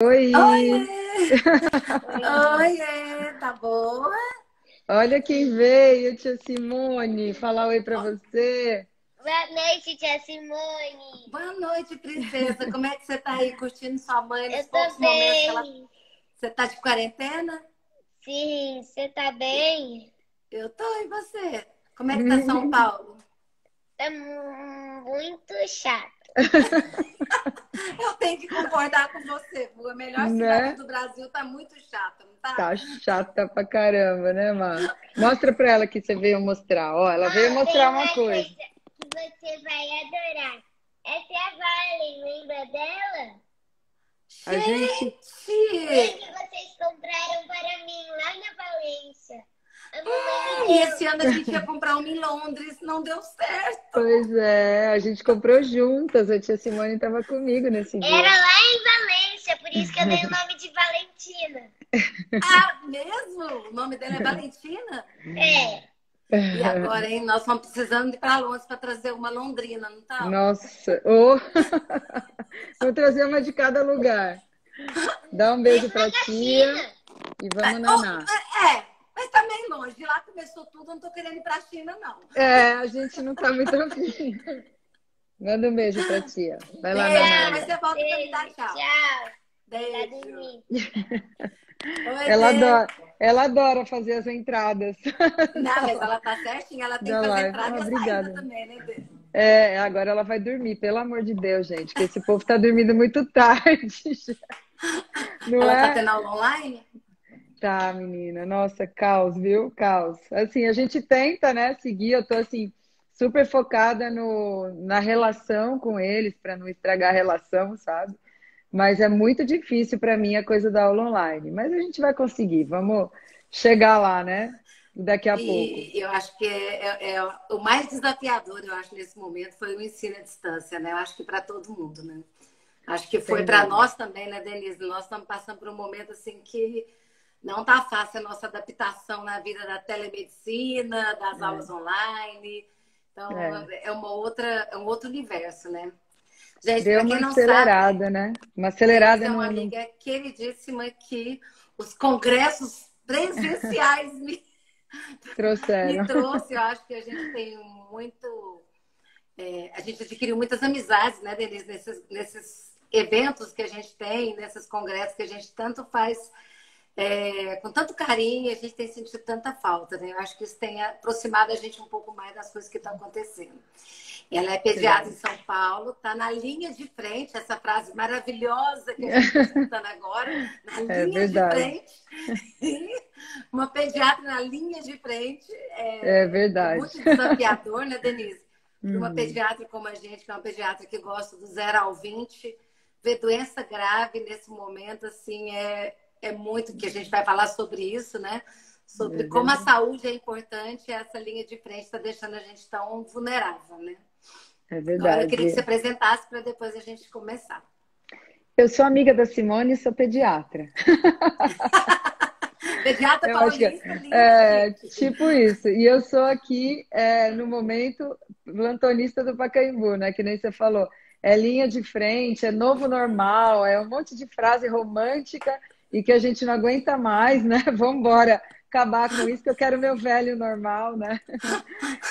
Oi! Oiê! Oiê, tá boa? Olha quem veio, tia Simone, falar oi pra Ó, você. Boa noite, tia Simone. boa noite, princesa. Como é que você tá aí curtindo sua mãe nos Eu poucos tô momentos que ela... bem. Você tá de quarentena? Sim, você tá bem? Eu tô, e você? Como é que tá São Paulo? Tá muito chato. Eu tenho que concordar com você, pô. A melhor cidade Né? do Brasil tá muito chata, não tá? Tá chata pra caramba, né, Má? Mostra pra ela que você veio mostrar. Ó, ela veio Tem mostrar uma uma coisa. coisa que você vai adorar. Essa é a Valen, lembra dela? A gente, Foi Gente! que vocês compraram para mim lá na Valência. A mamãe me E esse deu. ano a gente ia comprar uma em Londres, não deu certo. pois é, a gente comprou juntas. A tia Simone tava comigo nesse Era dia. lá em Valência, por isso que eu dei o nome de Valentina. Ah, mesmo? O nome dela é Valentina? É. E agora, hein? Nós estamos precisando de ir para Londres para trazer uma londrina, não estamos? Nossa, ô! Vou trazer uma de cada lugar. Dá um beijo Mesmo pra da tia China. e vamos nanar. Mas tá meio longe. De lá começou tudo, eu não tô querendo ir para a China, não. É, a gente não tá muito afim. Manda um beijo pra tia. Vai lá Beijo, nanar depois agora. você volta para me dar Beijo, tchau. tchau. Tá Beijo. dormindo. Oi, Ela Dê. adora, ela adora fazer as entradas Não, mas ela tá certinha, ela tem da que fazer live. entrada Ah, e a saída obrigada. também, né, Dê? É, agora ela vai dormir, pelo amor de Deus, gente, que esse povo tá dormindo muito tarde, já, não Ela tá é? tendo aula online? Tá, menina. Nossa, caos, viu? Caos. Assim, a gente tenta, né, seguir. Eu tô assim super focada no, na relação com eles para não estragar a relação, sabe? Mas é muito difícil para mim a coisa da aula online. Mas a gente vai conseguir. Vamos chegar lá, né? Daqui a pouco. E eu acho que o mais desafiador, eu acho, nesse momento, foi o ensino à distância, né? Eu acho que para todo mundo, né? Acho que foi Sem para dúvida. nós também, né, Denise? Nós estamos passando por um momento assim que não tá fácil a nossa adaptação na vida da telemedicina, das aulas É, online. Então, é. é um outro universo, né? Gente, Deu para uma quem não sabe, acelerada, né? Uma Denise acelerada é uma no... amiga queridíssima que os congressos presenciais me Trouxeram. trouxe. Eu acho que a gente tem muito. A gente adquiriu muitas amizades, né, Denise, nesses eventos que a gente tem, nesses congressos que a gente tanto faz com tanto carinho, a gente tem sentido tanta falta, né? Eu acho que isso tem aproximado a gente um pouco mais das coisas que estão acontecendo. Ela é pediatra em Verdade. São Paulo, está na linha de frente, essa frase maravilhosa que a gente está escutando agora, na É linha de verdade. frente. Uma pediatra na linha de frente É é verdade. muito desafiador, né, Denise? Para uma Uhum. pediatra como a gente, que é uma pediatra que gosta do 0 ao 20, ver doença grave nesse momento, assim, é muito que a gente vai falar sobre isso, né? Sobre É como a verdade. saúde é importante e essa linha de frente está deixando a gente tão vulnerável, né? É Agora eu queria que você verdade. apresentasse para depois a gente começar. Eu sou amiga da Simone e sou pediatra. Pediatra Eu acho que paulista, linda, é chique. tipo isso. E eu sou aqui, no momento, plantonista do Pacaembu, né? Que nem você falou. É linha de frente, é novo normal, é um monte de frase romântica e que a gente não aguenta mais, né? Vamos embora acabar com isso, que eu quero meu velho normal, né?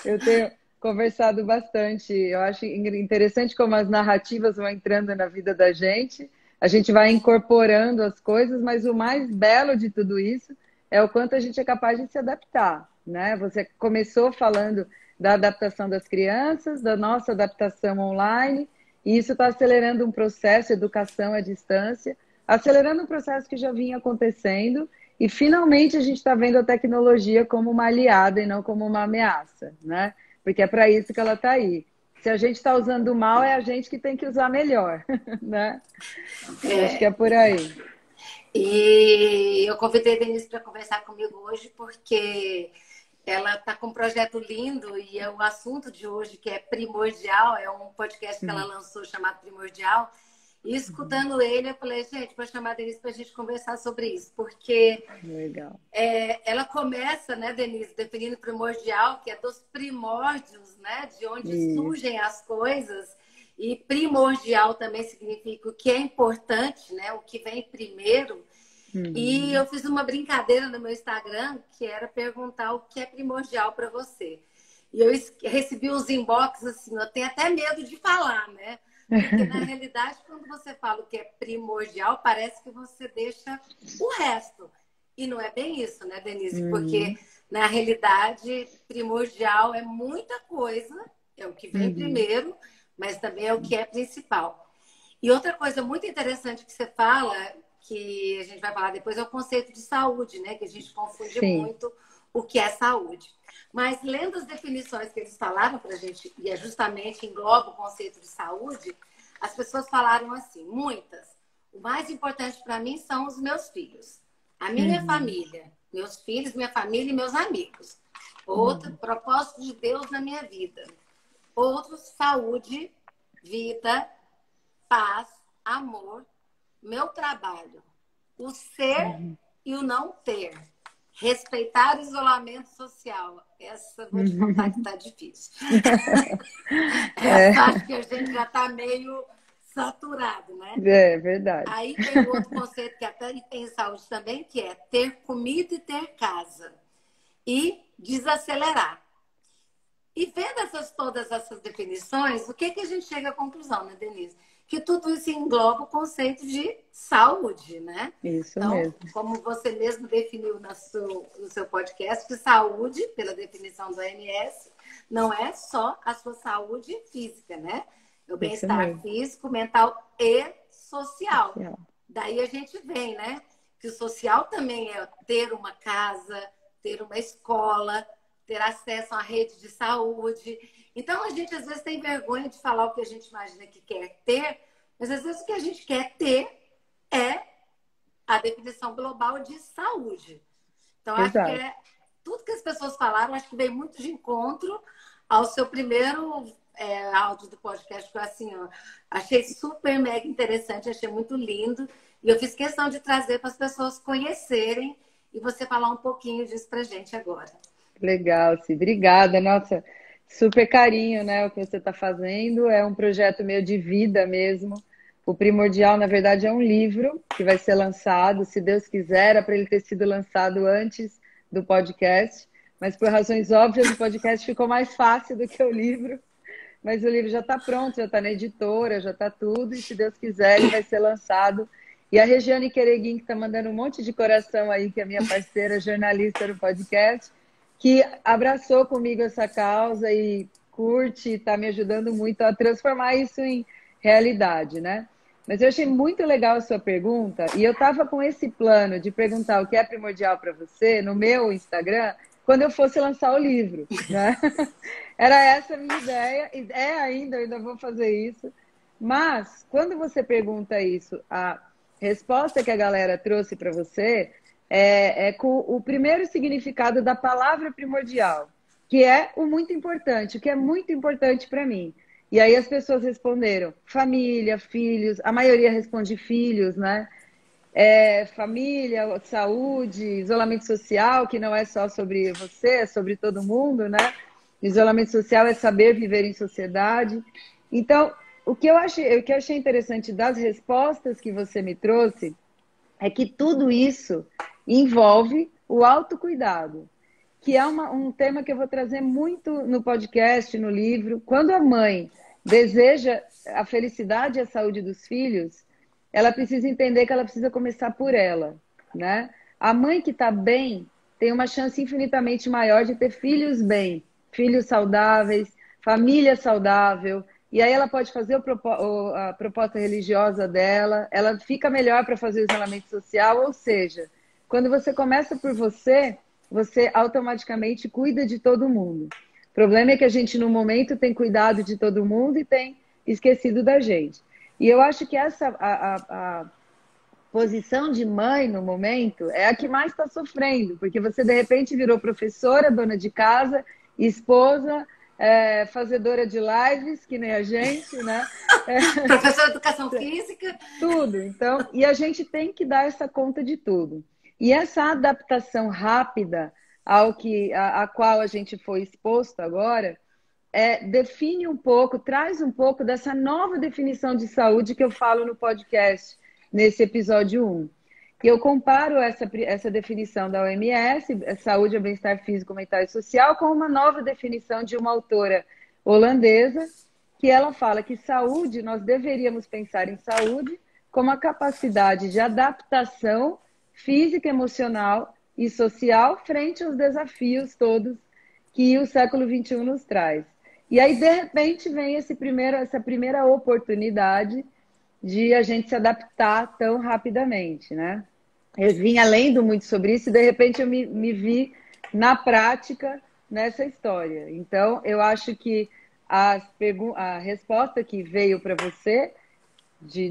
Eu tenho conversado bastante. Eu acho interessante como as narrativas vão entrando na vida da gente. A gente vai incorporando as coisas, mas o mais belo de tudo isso é o quanto a gente é capaz de se adaptar, né? Você começou falando da adaptação das crianças, da nossa adaptação online, e isso está acelerando um processo, educação à distância, acelerando um processo que já vinha acontecendo, e finalmente a gente está vendo a tecnologia como uma aliada e não como uma ameaça, né? Porque é para isso que ela está aí. Se a gente está usando mal, é a gente que tem que usar melhor, né? Eu acho que é É, por aí. e eu convidei a Denise para conversar comigo hoje porque ela está com um projeto lindo e é o assunto de hoje, que é primordial, é um podcast que ela lançou chamado Primordial. E escutando ele, eu falei, gente, vou chamar a Denise para a gente conversar sobre isso, porque Legal. ela começa, né, Denise, definindo primordial, que é dos primórdios, né, de onde Isso. surgem as coisas. E primordial também significa o que é importante, né? O que vem primeiro. E eu fiz uma brincadeira no meu Instagram, que era perguntar o que é primordial para você. E eu recebi uns inbox assim, eu tenho até medo de falar, né? Porque na realidade, quando você fala o que é primordial, parece que você deixa o resto. E não é bem isso, né, Denise? Porque na realidade, primordial é muita coisa, é o que vem primeiro, mas também é o que é principal. E outra coisa muito interessante que você fala, que a gente vai falar depois, é o conceito de saúde, né? Que a gente confunde muito o que é saúde. Mas lendo as definições que eles falaram para a gente, e é justamente engloba o conceito de saúde, as pessoas falaram assim, muitas. O mais importante para mim são os meus filhos, a minha família, meus filhos, minha família e meus amigos. Outro, propósito de Deus na minha vida. Outros, saúde, vida, paz, amor, meu trabalho, o ser e o não ter. Respeitar o isolamento social. Essa, vou te contar que tá difícil. Essa acho que a gente já tá meio saturado, né? É verdade. Aí tem outro conceito que até tem saúde também, que é ter comida e ter casa. E desacelerar. E vendo todas essas definições, o que a gente chega à conclusão, né, Denise? Que tudo isso engloba o conceito de saúde, né? Isso então, mesmo. Como você mesmo definiu no seu podcast, que saúde, pela definição do OMS, não é só a sua saúde física, né? O bem-estar físico, mental e social. Daí a gente vem, né? Que o social também é ter uma casa, ter uma escola, ter acesso à rede de saúde. Então, a gente às vezes tem vergonha de falar o que a gente imagina que quer ter, mas às vezes o que a gente quer ter é a definição global de saúde. Então, acho que tudo que as pessoas falaram, acho que veio muito de encontro ao seu primeiro áudio do podcast, que eu assim, ó, achei super mega interessante, achei muito lindo. E eu fiz questão de trazer para as pessoas conhecerem e você falar um pouquinho disso pra gente agora. Legal, Ci. Obrigada. Nossa, super carinho, né? O que você está fazendo. É um projeto meio de vida mesmo. O Primordial, na verdade, é um livro que vai ser lançado, se Deus quiser, era para ele ter sido lançado antes do podcast, mas por razões óbvias o podcast ficou mais fácil do que o livro. Mas o livro já está pronto, já está na editora, já está tudo, e se Deus quiser, ele vai ser lançado. E a Regiane Quereguim, que está mandando um monte de coração aí, que é minha parceira, jornalista do podcast, que abraçou comigo essa causa e curte, está me ajudando muito a transformar isso em realidade, né? Mas eu achei muito legal a sua pergunta, e eu estava com esse plano de perguntar o que é primordial para você no meu Instagram, quando eu fosse lançar o livro, né? Era essa a minha ideia, e ainda, eu ainda vou fazer isso. Mas, quando você pergunta isso, a resposta que a galera trouxe para você é com o primeiro significado da palavra primordial, que é o muito importante, o que é muito importante para mim. E aí as pessoas responderam família, filhos, a maioria responde filhos, né? Família, saúde, isolamento social, que não é só sobre você, é sobre todo mundo, né? Isolamento social é saber viver em sociedade. Então, o que eu achei interessante das respostas que você me trouxe é que tudo isso envolve o autocuidado, que é um tema que eu vou trazer muito no podcast, no livro. Quando a mãe deseja a felicidade e a saúde dos filhos, ela precisa entender que ela precisa começar por ela, né? A mãe que está bem tem uma chance infinitamente maior de ter filhos bem, filhos saudáveis, família saudável, e aí ela pode fazer a proposta religiosa dela, ela fica melhor para fazer o isolamento social, ou seja, quando você começa por você, você automaticamente cuida de todo mundo. O problema é que a gente, no momento, tem cuidado de todo mundo e tem esquecido da gente. E eu acho que a posição de mãe, no momento, é a que mais está sofrendo, porque você, de repente, virou professora, dona de casa, esposa, fazedora de lives, que nem a gente, né? Professora de educação física. Tudo. Então, e a gente tem que dar essa conta de tudo. E essa adaptação rápida a qual a gente foi exposto agora, define um pouco, traz um pouco dessa nova definição de saúde que eu falo no podcast, nesse episódio 1. E eu comparo essa definição da OMS, saúde é bem-estar físico, mental e social, com uma nova definição de uma autora holandesa, que ela fala que saúde, nós deveríamos pensar em saúde como a capacidade de adaptação física, emocional e social frente aos desafios todos que o século XXI nos traz. E aí, de repente, vem essa primeira oportunidade de a gente se adaptar tão rapidamente, né? Eu vinha lendo muito sobre isso e, de repente, eu me vi na prática nessa história. Então, eu acho que a resposta que veio para você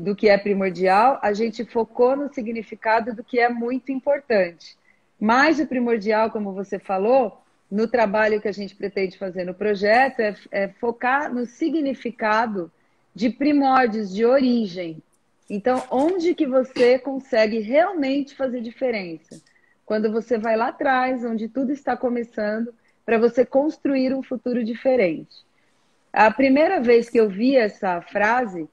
do que é primordial, a gente focou no significado do que é muito importante. Mas o primordial, como você falou, no trabalho que a gente pretende fazer no projeto, é focar no significado de primórdios, de origem. Então, onde que você consegue realmente fazer diferença? Quando você vai lá atrás, onde tudo está começando, para você construir um futuro diferente. A primeira vez que eu vi essa frase,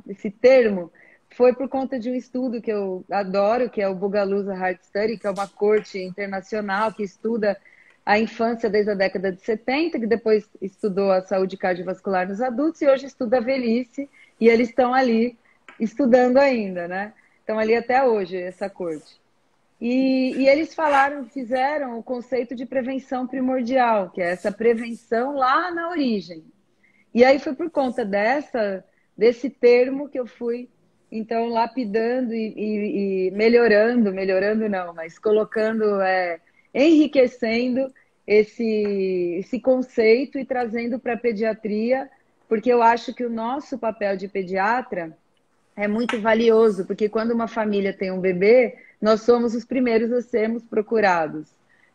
esse termo, foi por conta de um estudo que eu adoro, que é o Bugalusa Heart Study, que é uma corte internacional que estuda a infância desde a década de 70, que depois estudou a saúde cardiovascular nos adultos e hoje estuda a velhice, e eles estão ali estudando ainda, né? Estão ali até hoje, essa corte. E eles fizeram o conceito de prevenção primordial, que é essa prevenção lá na origem. E aí foi por conta desse termo que eu fui, então, lapidando e melhorando não, mas colocando, enriquecendo esse conceito e trazendo para a pediatria, porque eu acho que o nosso papel de pediatra é muito valioso, porque quando uma família tem um bebê, nós somos os primeiros a sermos procurados.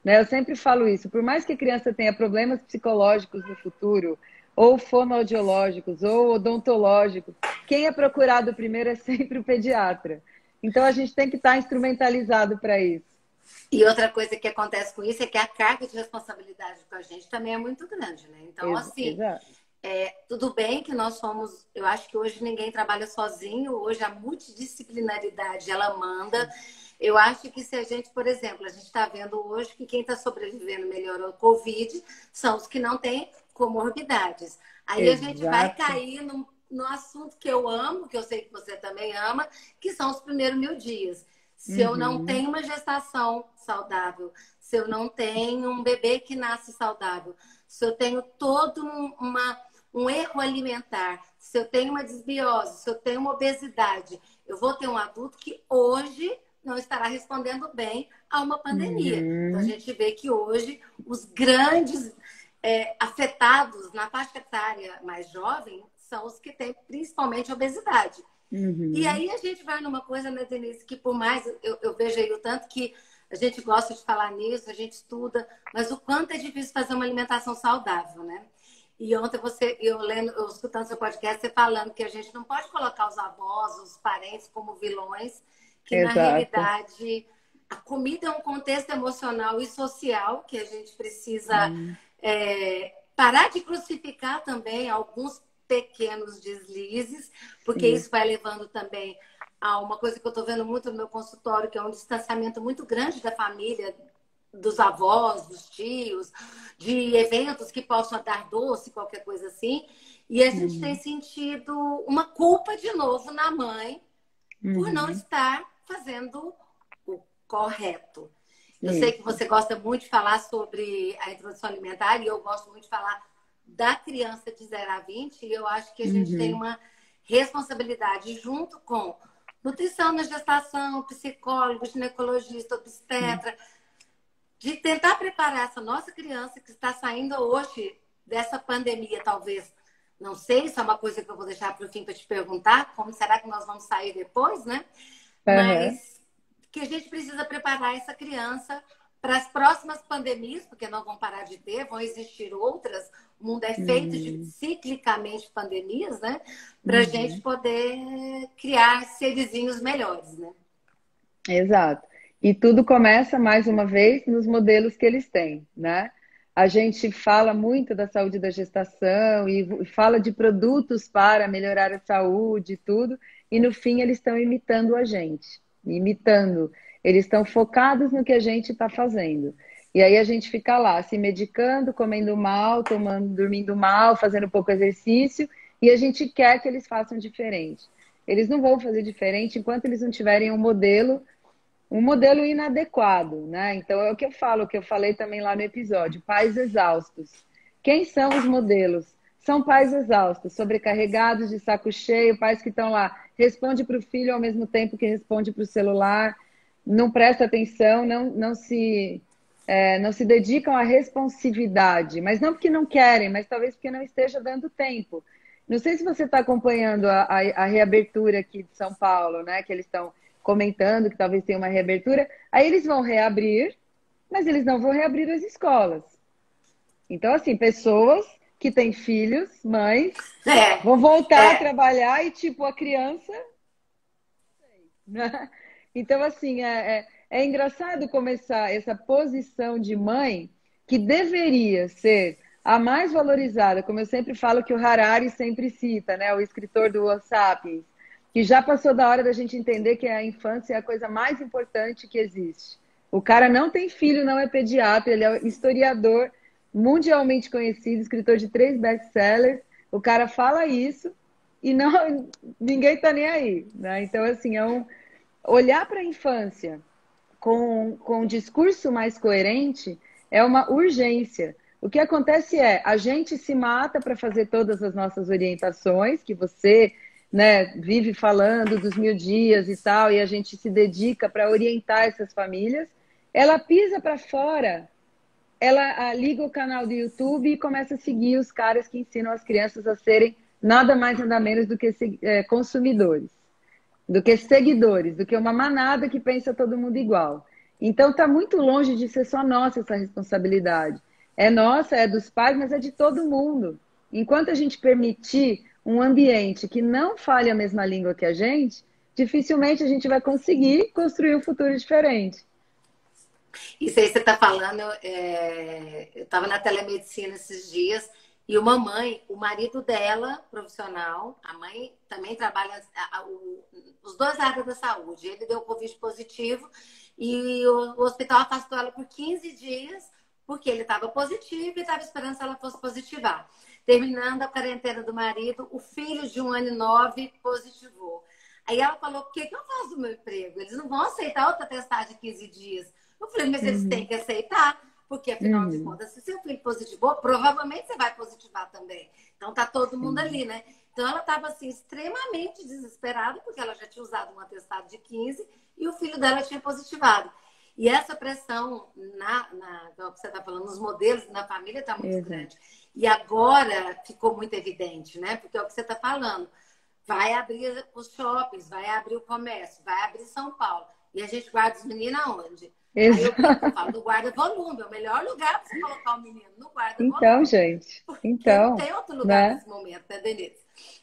Né? Eu sempre falo isso, por mais que a criança tenha problemas psicológicos no futuro, ou fonoaudiológicos, ou odontológicos, quem é procurado primeiro é sempre o pediatra. Então, a gente tem que estar instrumentalizado para isso. E outra coisa que acontece com isso é que a carga de responsabilidade com a gente também é muito grande, né? Então, assim, tudo bem que nós somos... Eu acho que hoje ninguém trabalha sozinho, hoje a multidisciplinaridade, ela manda. Eu acho que se a gente, por exemplo, a gente está vendo hoje que quem está sobrevivendo melhor ao Covid são os que não têm comorbidades. Aí a gente vai cair no assunto que eu amo, que eu sei que você também ama, que são os primeiros 1000 dias. Se eu não tenho uma gestação saudável, se eu não tenho um bebê que nasce saudável, se eu tenho todo um erro alimentar, se eu tenho uma desbiose, se eu tenho uma obesidade, eu vou ter um adulto que hoje não estará respondendo bem a uma pandemia. Então, a gente vê que hoje os grandes afetados na faixa etária mais jovem são os que têm principalmente obesidade. E aí a gente vai numa coisa, né, Denise, que por mais eu vejo aí o tanto que a gente gosta de falar nisso, a gente estuda, mas o quanto é difícil fazer uma alimentação saudável, né? E ontem eu escutando seu podcast, você falando que a gente não pode colocar os avós, os parentes como vilões, que na realidade a comida é um contexto emocional e social que a gente precisa parar de crucificar também alguns pequenos deslizes, porque isso vai levando também a uma coisa que eu estou vendo muito no meu consultório, que é um distanciamento muito grande da família, dos avós, dos tios, de eventos que possam dar doce, qualquer coisa assim. E a gente tem sentido uma culpa de novo na mãe por não estar fazendo o correto. Eu sei que você gosta muito de falar sobre a introdução alimentar e eu gosto muito de falar da criança de 0 a 20 e eu acho que a gente tem uma responsabilidade junto com nutrição na gestação, psicólogo, ginecologista, obstetra, de tentar preparar essa nossa criança que está saindo hoje dessa pandemia, talvez. Não sei, isso é uma coisa que eu vou deixar para o fim para te perguntar, como será que nós vamos sair depois, né? Mas que a gente precisa preparar essa criança para as próximas pandemias, porque não vão parar de ter, vão existir outras. O mundo é feito de ciclicamente pandemias, né? Para a gente poder criar serzinhos melhores, né? Exato. E tudo começa, mais uma vez, nos modelos que eles têm, né? A gente fala muito da saúde da gestação e fala de produtos para melhorar a saúde e tudo, e no fim eles estão imitando a gente, imitando. Eles estão focados no que a gente está fazendo. E aí a gente fica lá se medicando, comendo mal, tomando, dormindo mal, fazendo pouco exercício, e a gente quer que eles façam diferente. Eles não vão fazer diferente enquanto eles não tiverem um modelo inadequado, né? Então é o que eu falo, o que eu falei também lá no episódio, pais exaustos. Quem são os modelos? São pais exaustos, sobrecarregados, de saco cheio, pais que estão lá, responde para o filho ao mesmo tempo que responde para o celular, não presta atenção, não se dedicam à responsividade, mas não porque não querem, mas talvez porque não esteja dando tempo. Não sei se você está acompanhando a reabertura aqui de São Paulo, né? Que eles estão comentando que talvez tenha uma reabertura. Aí eles vão reabrir, mas eles não vão reabrir as escolas. Então, assim, pessoas que têm filhos, mães, vão voltar a trabalhar e, tipo, a criança... Né? Então, assim, é engraçado começar essa posição de mãe que deveria ser a mais valorizada, como eu sempre falo que o Harari sempre cita, né? O escritor do Homo Sapiens, que já passou da hora da gente entender que a infância é a coisa mais importante que existe. O cara não tem filho, não é pediatra, ele é historiador mundialmente conhecido, escritor de 3 best-sellers. O cara fala isso e não, ninguém tá nem aí, né? Então, assim, olhar para a infância com um discurso mais coerente é uma urgência. O que acontece é, a gente se mata para fazer todas as nossas orientações, que você, né, vive falando dos 1000 dias e tal, e a gente se dedica para orientar essas famílias. Ela pisa para fora, ela liga o canal do YouTube e começa a seguir os caras que ensinam as crianças a serem nada mais nada menos do que consumidores, do que seguidores, do que uma manada que pensa todo mundo igual. Então está muito longe de ser só nossa essa responsabilidade. É nossa, é dos pais, mas é de todo mundo. Enquanto a gente permitir um ambiente que não fale a mesma língua que a gente, dificilmente a gente vai conseguir construir um futuro diferente. Isso aí você está falando, eu estava na telemedicina esses dias e uma mãe, o marido dela, profissional, a mãe também trabalha, os dois áreas da saúde. Ele deu Covid positivo e o hospital afastou ela por 15 dias porque ele estava positivo e estava esperando se ela fosse positivar. Terminando a quarentena do marido, o filho de 1 ano e 9 positivou. Aí ela falou, o que eu faço do meu emprego? Eles não vão aceitar outra testagem de 15 dias. Eu falei, mas eles têm que aceitar, porque afinal de contas, se seu filho positivou, provavelmente você vai positivar também. Então tá todo mundo ali, né? Então ela estava assim, extremamente desesperada, porque ela já tinha usado um atestado de 15 e o filho dela tinha positivado. E essa pressão, que você está falando, nos modelos na família está muito grande. E agora ficou muito evidente, né? Porque é o que você está falando. Vai abrir os shoppings, vai abrir o comércio, vai abrir São Paulo. E a gente guarda os meninos aonde? Exato. Aí eu falo, no guarda-volume. É o melhor lugar para você colocar o menino, no guarda-volume. Então, gente. Então, não tem outro lugar né? nesse momento, né, Denise?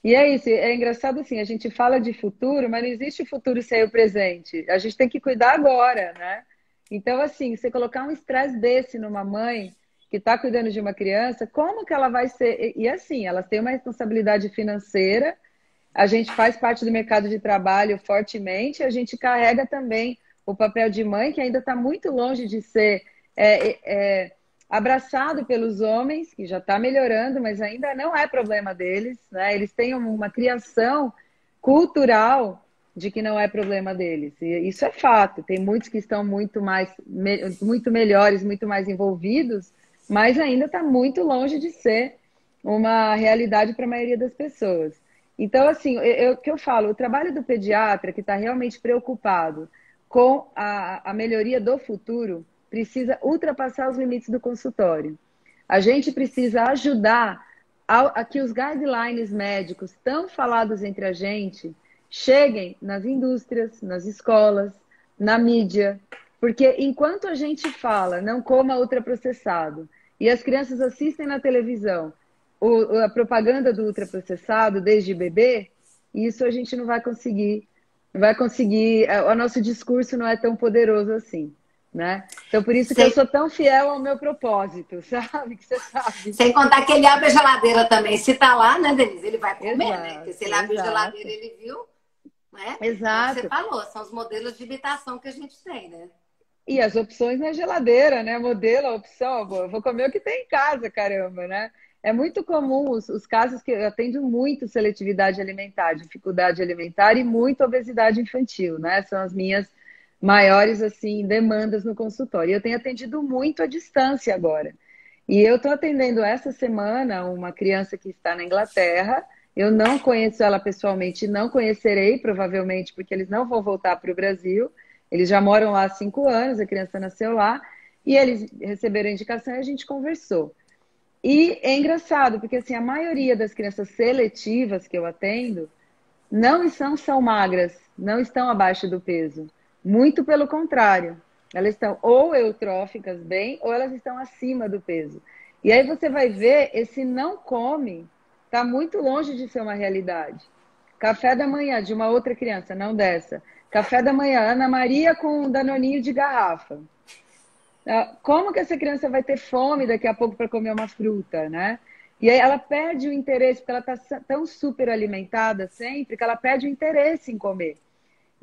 E é isso, é engraçado assim, a gente fala de futuro, mas não existe futuro sem o presente. A gente tem que cuidar agora, né? Então, assim, você colocar um estresse desse numa mãe que está cuidando de uma criança, como que ela vai ser? E assim, elas têm uma responsabilidade financeira, a gente faz parte do mercado de trabalho fortemente, a gente carrega também o papel de mãe, que ainda está muito longe de ser abraçado pelos homens, que já está melhorando, mas ainda não é problema deles, né? Eles têm uma criação cultural de que não é problema deles. E isso é fato. Tem muitos que estão muito melhores, muito mais envolvidos, mas ainda está muito longe de ser uma realidade para a maioria das pessoas. Então, assim, o que eu falo, o trabalho do pediatra que está realmente preocupado com a melhoria do futuro precisa ultrapassar os limites do consultório. A gente precisa ajudar a que os guidelines médicos tão falados entre a gente cheguem nas indústrias, nas escolas, na mídia. Porque enquanto a gente fala, não coma ultraprocessado, e as crianças assistem na televisão a propaganda do ultraprocessado desde bebê, isso a gente não vai conseguir. Não vai conseguir. O nosso discurso não é tão poderoso assim. né? Então, por isso que eu Sem, sou tão fiel ao meu propósito, sabe? Que você sabe. sem contar que ele abre a geladeira também. Se tá lá, né, Denise? Ele vai comer, né? Porque Exato, se ele abriu a geladeira, exato, ele viu, né? É o que você exato. falou, são os modelos de imitação que a gente tem, né? E as opções na geladeira, né? Modelo, a opção, pô, eu vou comer o que tem em casa, caramba, né? É muito comum os casos que eu atendo muito seletividade alimentar, dificuldade alimentar e muito obesidade infantil, né? São as minhas maiores, assim, demandas no consultório. E eu tenho atendido muito à distância agora. E eu estou atendendo essa semana uma criança que está na Inglaterra. Eu não conheço ela pessoalmente, não conhecerei, provavelmente, porque eles não vão voltar para o Brasil. Eles já moram lá há 5 anos, a criança nasceu lá, e eles receberam a indicação e a gente conversou. E é engraçado, porque assim, a maioria das crianças seletivas que eu atendo são magras, não estão abaixo do peso. Muito pelo contrário. Elas estão ou eutróficas bem, ou elas estão acima do peso. E aí você vai ver, esse não come está muito longe de ser uma realidade. Café da manhã de uma outra criança, não dessa. Café da manhã, Ana Maria com um danoninho de garrafa. Como que essa criança vai ter fome daqui a pouco para comer uma fruta, né? E aí ela perde o interesse, porque ela está tão super alimentada sempre, que ela perde o interesse em comer.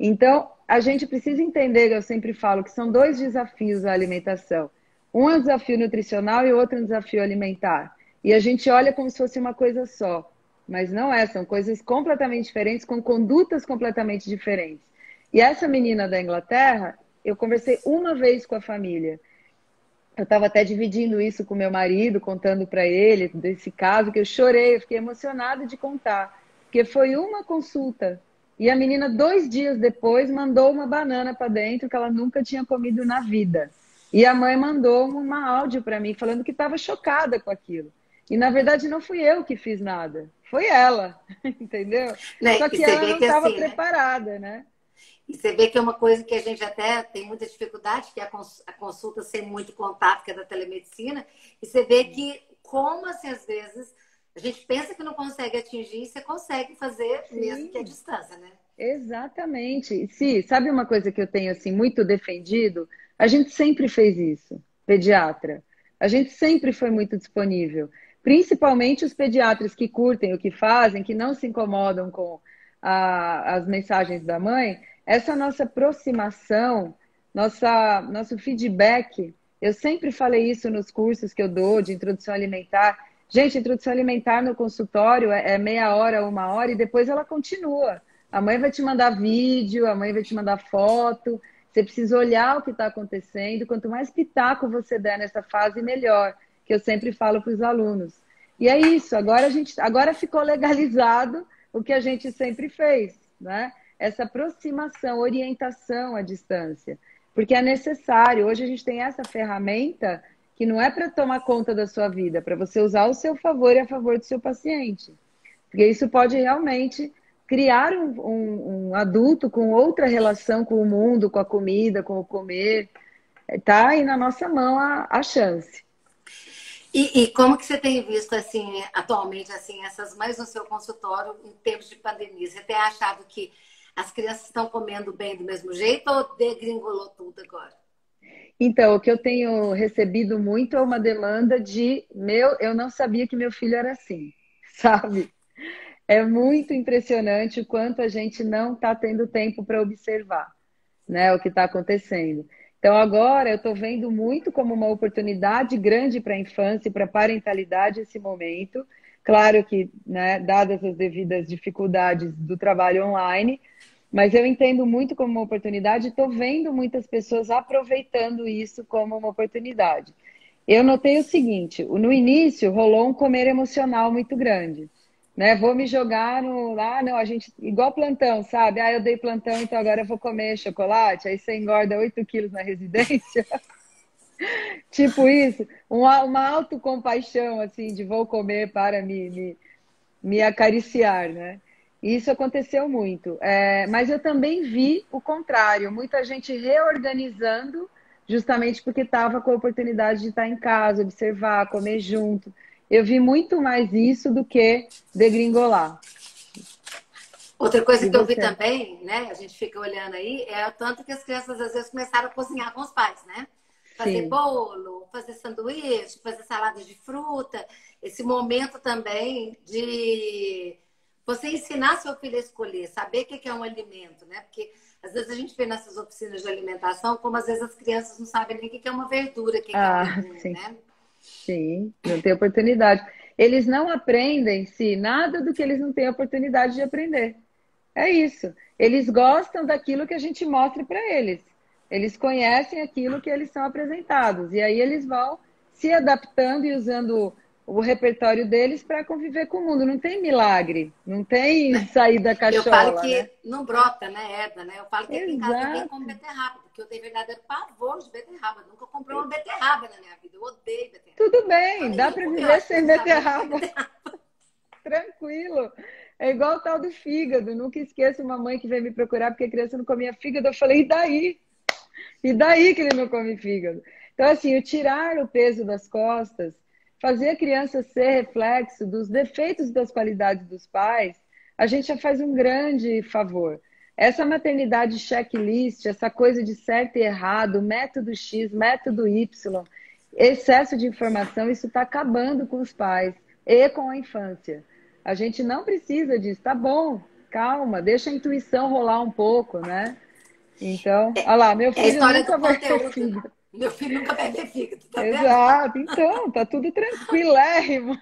Então, a gente precisa entender, eu sempre falo, que são dois desafios a alimentação. Um é um desafio nutricional e o outro é um desafio alimentar. E a gente olha como se fosse uma coisa só. Mas não é, são coisas completamente diferentes, com condutas completamente diferentes. E essa menina da Inglaterra, eu conversei uma vez com a família. Eu estava até dividindo isso com meu marido, contando para ele desse caso, que eu chorei, eu fiquei emocionada de contar. Porque foi uma consulta. E a menina, 2 dias depois, mandou uma banana para dentro que ela nunca tinha comido na vida. E a mãe mandou uma áudio para mim, falando que estava chocada com aquilo. E, na verdade, não fui eu que fiz nada. Foi ela, entendeu? Né? Só E que você ela vê não que estava assim, né? preparada, né? E você vê que é uma coisa que a gente até tem muita dificuldade, que é a consulta sem muito contato, que é da telemedicina. E você vê que, como assim, às vezes, a gente pensa que não consegue atingir, e você consegue fazer mesmo que a Sim. distância, né? Exatamente. Sim, sabe uma coisa que eu tenho assim muito defendido? A gente sempre fez isso, pediatra. A gente sempre foi muito disponível. Principalmente os pediatras que curtem o que fazem, que não se incomodam com as mensagens da mãe. Essa nossa aproximação, nosso feedback, eu sempre falei isso nos cursos que eu dou de introdução alimentar. Gente, introdução alimentar no consultório é meia hora, 1 hora, e depois ela continua. A mãe vai te mandar vídeo, a mãe vai te mandar foto. Você precisa olhar o que está acontecendo. Quanto mais pitaco você der nessa fase, melhor. Que eu sempre falo para os alunos. E é isso. Agora ficou legalizado o que a gente sempre fez, né? Essa aproximação, orientação à distância, porque é necessário. Hoje a gente tem essa ferramenta que não é para tomar conta da sua vida, é para você usar ao seu favor e a favor do seu paciente. Porque isso pode realmente criar um adulto com outra relação com o mundo, com a comida, com o comer. Está aí na nossa mão a chance. E como que você tem visto, assim, atualmente, assim, essas mães no seu consultório em tempos de pandemia? Você tem achado que as crianças estão comendo bem do mesmo jeito ou degringolou tudo agora? Então, o que eu tenho recebido muito é uma demanda de eu não sabia que meu filho era assim, sabe? É muito impressionante o quanto a gente não está tendo tempo para observar, né, o que está acontecendo. Então, agora eu estou vendo muito como uma oportunidade grande para a infância e para a parentalidade esse momento. Claro que, né, dadas as devidas dificuldades do trabalho online, mas eu entendo muito como uma oportunidade e estou vendo muitas pessoas aproveitando isso como uma oportunidade. Eu notei o seguinte, no início rolou um comer emocional muito grande, né? Vou me jogar no... Ah, não, a gente... Igual plantão, sabe? Ah, eu dei plantão, então agora eu vou comer chocolate. Aí você engorda 8 quilos na residência. Tipo isso. Uma autocompaixão, assim, de vou comer para me acariciar, né? Isso aconteceu muito. Mas eu também vi o contrário. Muita gente reorganizando justamente porque estava com a oportunidade de estar em casa, observar, comer junto. Eu vi muito mais isso do que degringolar. Outra coisa E que eu vi você? também, né? A gente fica olhando aí, é o tanto que as crianças às vezes começaram a cozinhar com os pais, né? Fazer Sim. bolo, fazer sanduíche, fazer salada de fruta. Esse momento também de você ensinar seu filho a escolher, saber o que é um alimento, né? Porque às vezes a gente vê nessas oficinas de alimentação como às vezes as crianças não sabem nem o que é uma verdura, o que é um Ah, legume, sim. né? Sim, não tem oportunidade. Eles não aprendem, se nada do que eles não têm oportunidade de aprender. É isso. Eles gostam daquilo que a gente mostra para eles. Eles conhecem aquilo que eles são apresentados. E aí eles vão se adaptando e usando o repertório deles para conviver com o mundo. Não tem milagre, não tem sair da Eu falo cachola, né? que não brota, né, Eda, né? Eu falo que aqui em casa ninguém come Exato. beterraba, porque eu tenho verdadeiro pavor de beterraba. Eu nunca comprei uma beterraba na minha vida. Eu odeio beterraba. Tudo Então bem, dá ninguém para comeu, viver acho que eles sem não sabem nem o que é beterraba. beterraba. Tranquilo. É igual o tal do fígado. Nunca esqueço uma mãe que veio me procurar porque a criança não comia fígado. Eu falei, e daí? E daí que ele não come fígado? Então, assim, o tirar o peso das costas, fazer a criança ser reflexo dos defeitos e das qualidades dos pais, a gente já faz um grande favor. Essa maternidade checklist, essa coisa de certo e errado, método X, método Y, excesso de informação, isso está acabando com os pais e com a infância. A gente não precisa disso, tá bom, calma, deixa a intuição rolar um pouco, né? Então, olha lá, meu É a filho história nunca do vai ter conteúdo, né? filho. Meu filho nunca vai ver fígado, tá vendo? Exato, então, tá tudo tranquilérrimo,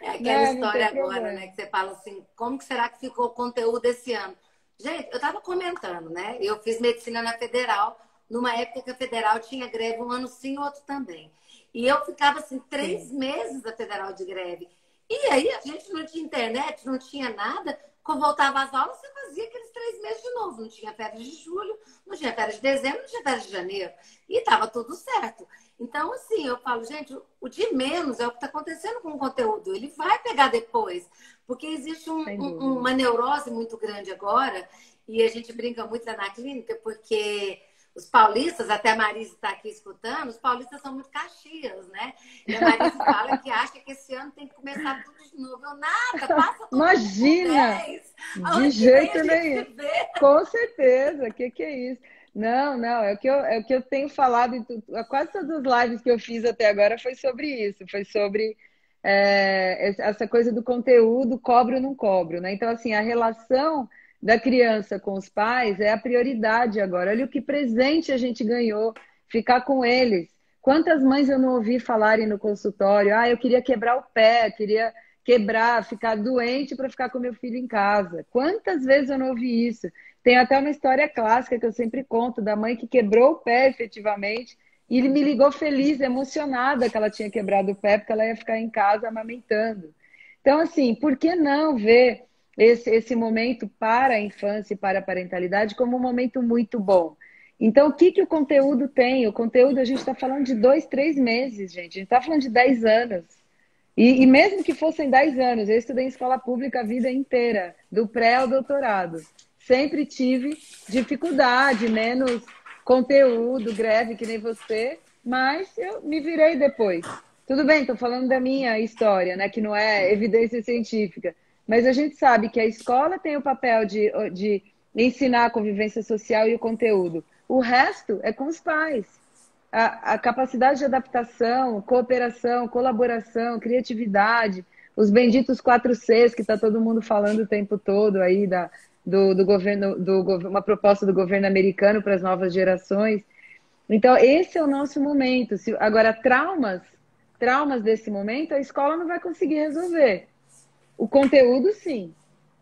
É aquela né? Não história tem agora, né? problema. Que você fala assim, como que será que ficou o conteúdo esse ano? Gente, eu tava comentando, né? Eu fiz medicina na Federal, numa época que a Federal tinha greve um ano sim, outro também. E eu ficava assim, Sim, 3 meses da Federal de greve. E aí a gente não tinha internet, não tinha nada. Quando voltava às aulas, você fazia aqueles 3 meses de novo. Não tinha férias de julho, não tinha férias de dezembro, não tinha férias de janeiro. E tava tudo certo. Então, assim, eu falo, gente, o de menos é o que está acontecendo com o conteúdo. Ele vai pegar depois. Porque existe sem dúvida. uma neurose muito grande agora, e a gente brinca muito lá na clínica, porque os paulistas, até a Marise está aqui escutando, os paulistas são muito caxias, né? E a Marise fala que acha que esse ano tem que começar tudo de novo. Eu nada, passa todo mundo com Imagina! 10. De Ano que vem a jeito gente se nenhum. vê. Com certeza, o que é isso? Não, não, é o que eu tenho falado em quase todas as lives que eu fiz até agora foi sobre isso, foi sobre essa coisa do conteúdo, cobro ou não cobro, né? Então, assim, a relação da criança com os pais é a prioridade agora. Olha o que presente a gente ganhou, ficar com eles. Quantas mães eu não ouvi falarem no consultório, eu queria quebrar o pé, queria quebrar, ficar doente para ficar com meu filho em casa. Quantas vezes eu não ouvi isso? Tem até uma história clássica que eu sempre conto da mãe que quebrou o pé efetivamente e ele me ligou feliz, emocionada que ela tinha quebrado o pé porque ela ia ficar em casa amamentando. Então, assim, por que não ver esse momento para a infância e para a parentalidade como um momento muito bom? Então, o que, que o conteúdo tem? O conteúdo, a gente está falando de 2, 3 meses, gente. A gente está falando de 10 anos. E mesmo que fossem 10 anos, eu estudei em escola pública a vida inteira, do pré ao doutorado. Sempre tive dificuldade, menos conteúdo, greve, que nem você, mas eu me virei depois. Tudo bem, estou falando da minha história, né, que não é evidência científica, mas a gente sabe que a escola tem o papel de ensinar a convivência social e o conteúdo. O resto é com os pais a capacidade de adaptação, cooperação, colaboração, criatividade, os benditos 4 Cs que está todo mundo falando o tempo todo aí do governo, uma proposta do governo americano para as novas gerações. Então, esse é o nosso momento. Agora, traumas desse momento, a escola não vai conseguir resolver. O conteúdo, sim.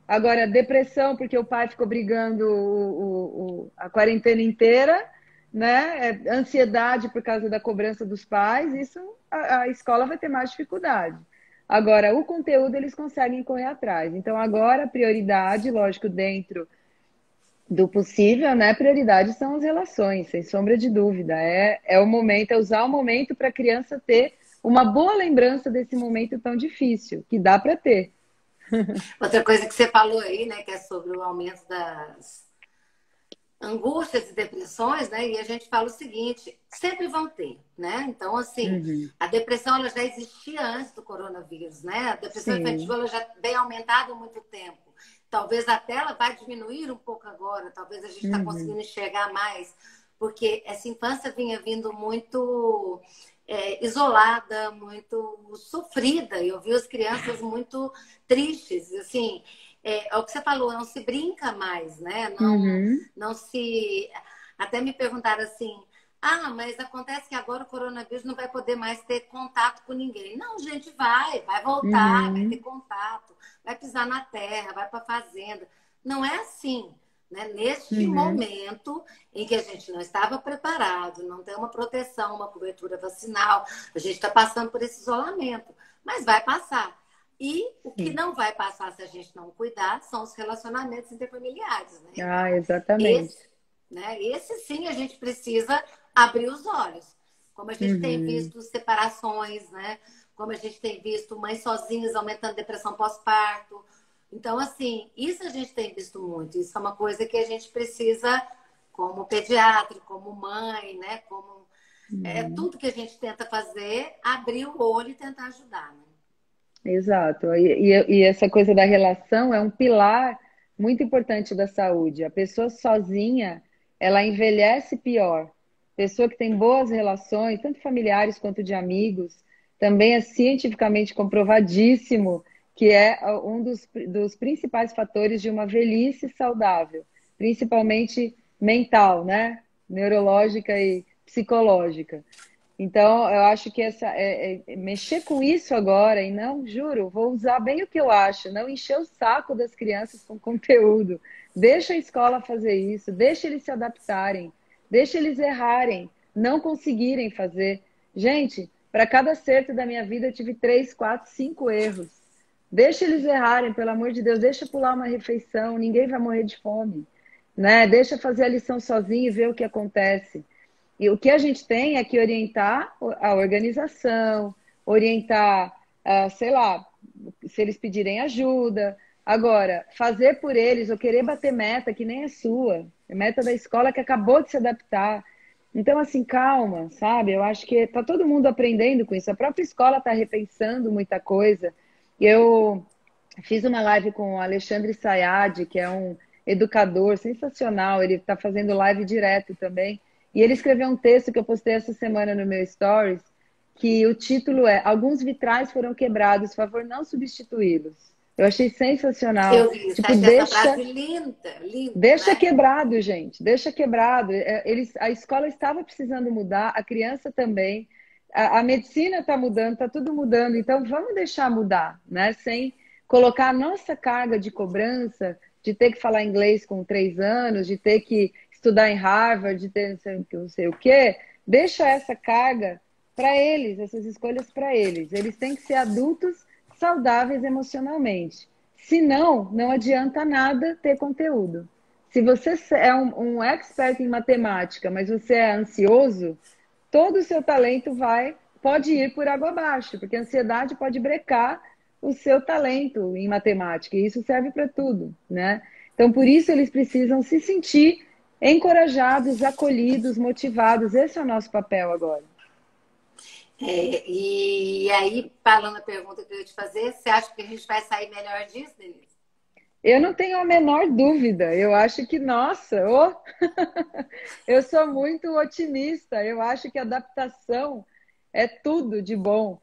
Agora, depressão, porque o pai ficou brigando a quarentena inteira, né? Ansiedade por causa da cobrança dos pais, isso a escola vai ter mais dificuldade. Agora, o conteúdo eles conseguem correr atrás. Então, agora a prioridade, lógico, dentro do possível, né? Prioridade são as relações, sem sombra de dúvida. É o momento, é usar o momento para a criança ter uma boa lembrança desse momento tão difícil, que dá para ter. Outra coisa que você falou aí, né, que é sobre o aumento das angústias e depressões, né? E a gente fala o seguinte, sempre vão ter, né? Então, assim, Uhum. a depressão ela já existia antes do coronavírus, né? A depressão infantil Sim, ela já vem aumentada há muito tempo. Talvez a tela vai diminuir um pouco agora, talvez a gente está conseguindo enxergar mais, porque essa infância vinha vindo muito isolada, muito sofrida. Eu vi as crianças muito tristes, assim, é o que você falou, não se brinca mais, né? Não se... Até me perguntaram assim, mas acontece que agora o coronavírus não vai poder mais ter contato com ninguém. Não, gente, vai voltar, vai ter contato, vai pisar na terra, vai para a fazenda. Não é assim, né? Neste momento em que a gente não estava preparado, não tem uma proteção, uma cobertura vacinal, a gente está passando por esse isolamento, mas vai passar. E o que não vai passar se a gente não cuidar são os relacionamentos interfamiliares, né? Ah, exatamente. Esse sim a gente precisa abrir os olhos. Como a gente tem visto separações, né? Como a gente tem visto mães sozinhas aumentando depressão pós-parto. Então, assim, isso a gente tem visto muito. Isso é uma coisa que a gente precisa, como pediatra, como mãe, né? Como tudo que a gente tenta fazer, abrir o olho e tentar ajudar, né? Exato. E essa coisa da relação é um pilar muito importante da saúde. A pessoa sozinha, ela envelhece pior. Pessoa que tem boas relações, tanto familiares quanto de amigos, também é cientificamente comprovadíssimo que é um dos principais fatores de uma velhice saudável, principalmente mental, né? Neurológica e psicológica. Então, eu acho que mexer com isso agora, e não, juro, vou usar bem o que eu acho, não encher o saco das crianças com conteúdo. Deixa a escola fazer isso, deixa eles se adaptarem, deixa eles errarem, não conseguirem fazer. Gente, para cada acerto da minha vida eu tive 3, 4, 5 erros. Deixa eles errarem, pelo amor de Deus, deixa pular uma refeição, ninguém vai morrer de fome, né? Deixa fazer a lição sozinho e ver o que acontece. E o que a gente tem é que orientar a organização, orientar, sei lá, se eles pedirem ajuda. Agora, fazer por eles ou querer bater meta que nem é sua, é meta da escola que acabou de se adaptar. Então, assim, calma, sabe? Eu acho que está todo mundo aprendendo com isso. A própria escola está repensando muita coisa. Eu fiz uma live com o Alexandre Sayad, que é um educador sensacional. Ele está fazendo live direto também. E ele escreveu um texto que eu postei essa semana no meu Stories, que o título é Alguns vitrais foram quebrados, favor não substituí-los. Eu achei sensacional. Eu vi, Tipo, essa frase linda, linda. Deixa né? quebrado, gente. Deixa quebrado. A escola estava precisando mudar, a criança também. A medicina está mudando, está tudo mudando. Então, vamos deixar mudar, né? Sem colocar a nossa carga de cobrança, de ter que falar inglês com 3 anos, de ter que estudar em Harvard, de ter não sei o quê. Deixa essa carga para eles, essas escolhas para eles. Eles têm que ser adultos saudáveis emocionalmente. Se não, não adianta nada ter conteúdo. Se você é um expert em matemática, mas você é ansioso, todo o seu talento pode ir por água abaixo, porque a ansiedade pode brecar o seu talento em matemática, e isso serve para tudo, né? Então, por isso, eles precisam se sentir encorajados, acolhidos, motivados. Esse é o nosso papel agora. E aí, falando a pergunta que eu ia te fazer, você acha que a gente vai sair melhor disso, Denise? Eu não tenho a menor dúvida. Eu acho que, nossa, eu sou muito otimista. Eu acho que a adaptação é tudo de bom.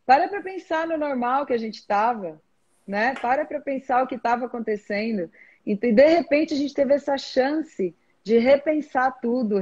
Para pensar no normal que a gente estava, né? Para pensar o que estava acontecendo. E, de repente, a gente teve essa chance de repensar tudo,